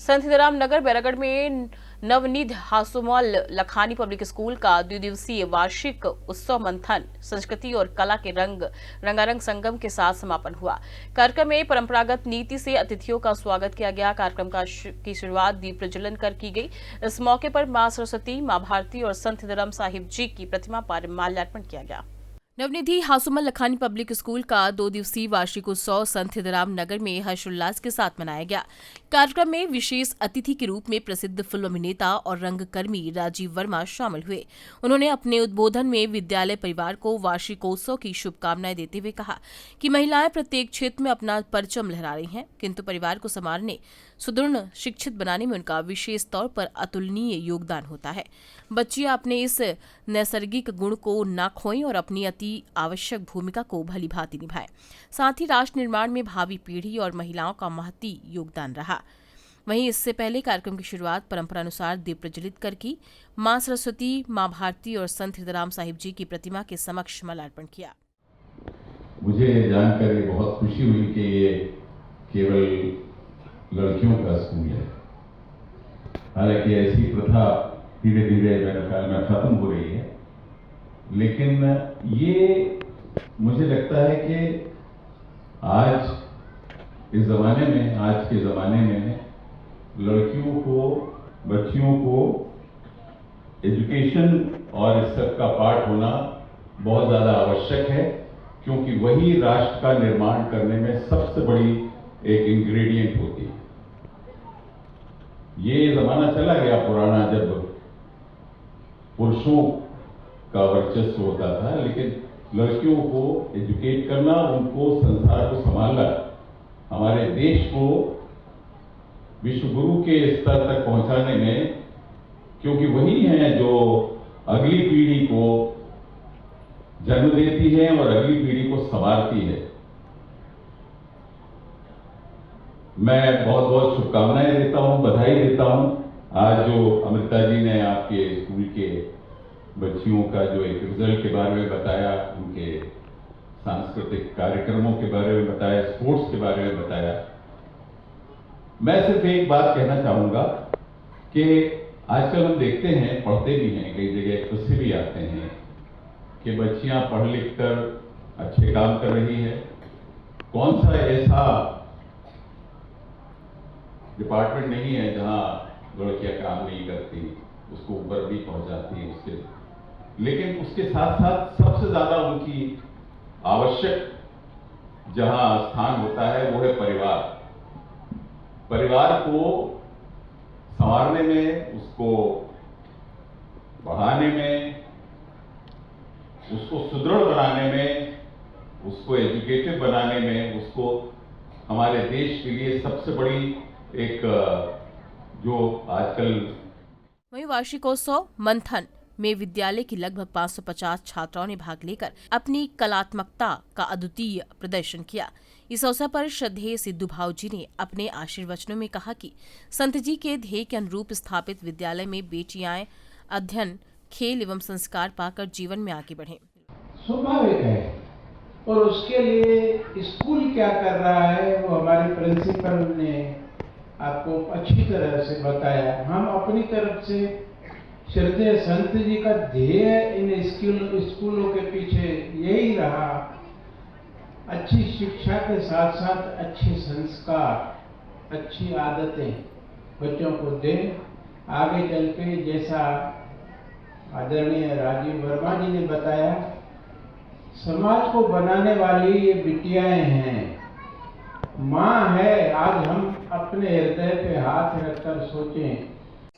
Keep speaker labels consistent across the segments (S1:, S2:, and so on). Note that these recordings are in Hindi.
S1: संत हिदाराम नगर बैरागढ़ में नवनिध हासुमल लखानी पब्लिक स्कूल का 2 दिवसीय वार्षिक उत्सव मंथन संस्कृति और कला के रंगारंग संगम के साथ समापन हुआ। कार्यक्रम में परंपरागत नीति से अतिथियों का स्वागत किया गया। कार्यक्रम की शुरुआत दीप प्रज्वलन कर की गई। इस मौके पर मां सरस्वती, मां भारती और संत हिदाराम साहिब जी की प्रतिमा पर माल्यार्पण किया गया। नवनिधि हासुमल लखानी पब्लिक स्कूल का 2 दिवसीय वार्षिक उत्सव संत हिदाराम नगर में हर्षोल्लास के साथ मनाया गया। कार्यक्रम में विशेष अतिथि के रूप में प्रसिद्ध फिल्म अभिनेता और रंगकर्मी राजीव वर्मा शामिल हुए। उन्होंने अपने उद्बोधन में विद्यालय परिवार को वार्षिकोत्सव की शुभकामनाएं देते हुए कहा कि महिलाएं प्रत्येक क्षेत्र में अपना परचम लहरा रही हैं, किंतु परिवार को संवारने, सुदृढ़ शिक्षित बनाने में उनका विशेष तौर पर अतुलनीय योगदान होता है। बच्चियां अपने इस नैसर्गिक गुण को न खोएं और अपनी अति आवश्यक भूमिका को भली भांति निभाएं। साथ ही राष्ट्र निर्माण में भावी पीढ़ी और महिलाओं का महती योगदान रहा। वहीं इससे पहले कार्यक्रम की शुरुआत परंपरानुसार दीप प्रज्वलित कर की। मां सरस्वती, मां भारती और संत हिदाराम साहिब जी की प्रतिमा के समक्ष माल्यार्पण किया।
S2: मुझे जानकर बहुत खुशी हुई कि ये केवल लड़कियों का स्कूल है। हालांकि ऐसी प्रथा धीरे धीरे मेरे ख्याल में खत्म हो रही है, लेकिन ये मुझे लगता है कि आज के ज़माने में लड़कियों को, बच्चियों को एजुकेशन और इस सब का पार्ट होना बहुत ज़्यादा आवश्यक है, क्योंकि वही राष्ट्र का निर्माण करने में सबसे बड़ी एक इंग्रेडिएंट होती है। ये ज़माना चला गया पुराना, जब पुरुषों का वर्चस्व होता था, लेकिन लड़कियों को एजुकेट करना, उनको संसार को संभालना, हमारे देश को विश्व गुरु के स्तर तक पहुंचाने में, क्योंकि वही हैं जो अगली पीढ़ी को जन्म देती है और अगली पीढ़ी को संवारती है। मैं बहुत बहुत शुभकामनाएं देता हूं, बधाई देता हूं। आज जो अमृता जी ने आपके स्कूल के बच्चियों का जो एक रिजल्ट के बारे में बताया, उनके सांस्कृतिक कार्यक्रमों के बारे में बताया, स्पोर्ट्स के बारे में बताया, मैं सिर्फ एक बात कहना चाहूंगा कि आजकल हम देखते हैं, पढ़ते भी हैं, कई जगह खुद से भी आते हैं कि बच्चियां पढ़ लिख कर अच्छे काम कर रही है। कौन सा ऐसा डिपार्टमेंट नहीं है जहां लड़कियां काम नहीं करती, उसको ऊपर भी पहुंचाती है उसके, लेकिन उसके साथ साथ सबसे ज्यादा उनकी आवश्यक जहां स्थान होता है वो है परिवार। परिवार को संवारने में, उसको बढ़ाने में, उसको सुदृढ़ बनाने में, उसको एजुकेटेड बनाने में, उसको हमारे देश के लिए सबसे बड़ी एक जो आजकल।
S1: वहीं वार्षिकोत्सव मंथन में विद्यालय की लगभग 550 छात्राओं ने भाग लेकर अपनी कलात्मकता का अद्वितीय प्रदर्शन किया। इस अवसर पर श्रद्धेय सिद्धू भाऊ जी ने अपने आशीर्वचनों में कहा कि संत जी के ध्येय के अनुरूप स्थापित विद्यालय में बेटियां अध्ययन, खेल एवं संस्कार पाकर जीवन में आगे बढ़ें।
S3: स्वाभाविक है, और उसके लिए स्कूल क्या कर रहा है वो हमारे प्रिंसिपल ने आपको अच्छी तरह से बताया। हम अपनी तरफ से श्रद्धेय संत जी का ध्येय इन स्कूलों के पीछे यही रहा, अच्छी शिक्षा के साथ साथ अच्छे संस्कार, अच्छी आदतें बच्चों को दें। आगे चल के जैसा आदरणीय राजीव वर्मा जी ने बताया, समाज को बनाने वाली ये बिटियाएं हैं, माँ है। आज हम अपने हृदय पे हाथ रखकर सोचें।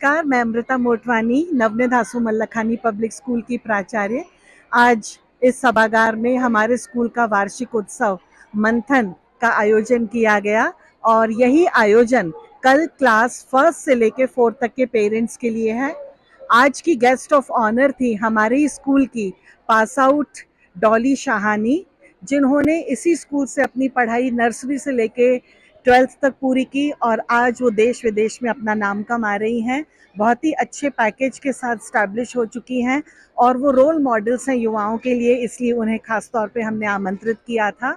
S4: नमस्कार, मैं अमृता मोटवानी, नवनिध हासुमल लखानी पब्लिक स्कूल की प्राचार्य। आज इस सभागार में हमारे स्कूल का वार्षिक उत्सव मंथन का आयोजन किया गया, और यही आयोजन कल क्लास 1 से लेकर 4 तक के पेरेंट्स के लिए है। आज की गेस्ट ऑफ ऑनर थी हमारे ही स्कूल की पास आउट डॉली शाहानी, जिन्होंने इसी स्कूल से अपनी पढ़ाई नर्सरी से लेके 12th तक पूरी की, और आज वो देश विदेश में अपना नाम कमा रही हैं। बहुत ही अच्छे पैकेज के साथ स्टैब्लिश हो चुकी हैं, और वो रोल मॉडल्स हैं युवाओं के लिए, इसलिए उन्हें खास तौर पे हमने आमंत्रित किया था।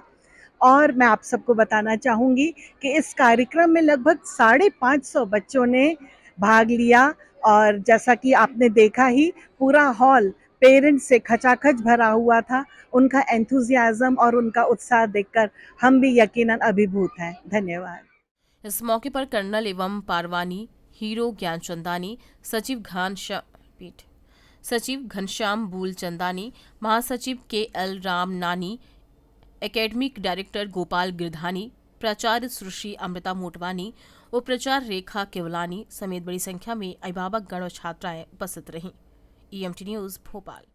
S4: और मैं आप सबको बताना चाहूँगी कि इस कार्यक्रम में लगभग 550 बच्चों ने भाग लिया और जैसा कि आपने देखा ही पूरा हॉल पेरेंट्स से खचाखच भरा हुआ था। उनका एंथुसियाज्म और उनका उत्साह देखकर हम भी यकीनन अभिभूत हैं। धन्यवाद।
S1: इस मौके पर कर्नल एवं पारवानी हीरो ज्ञानचंदानी, सचिव घनश्याम बूलचंदानी, महासचिव KL राम नानी, एकेडमिक डायरेक्टर गोपाल गिरधानी, प्राचार्य सुश्री अमृता मोटवानी, उपाचार्य रेखा केवलानी समेत बड़ी संख्या में अभिभावक गण और छात्राएं उपस्थित रहीं। EMT news Bhopal.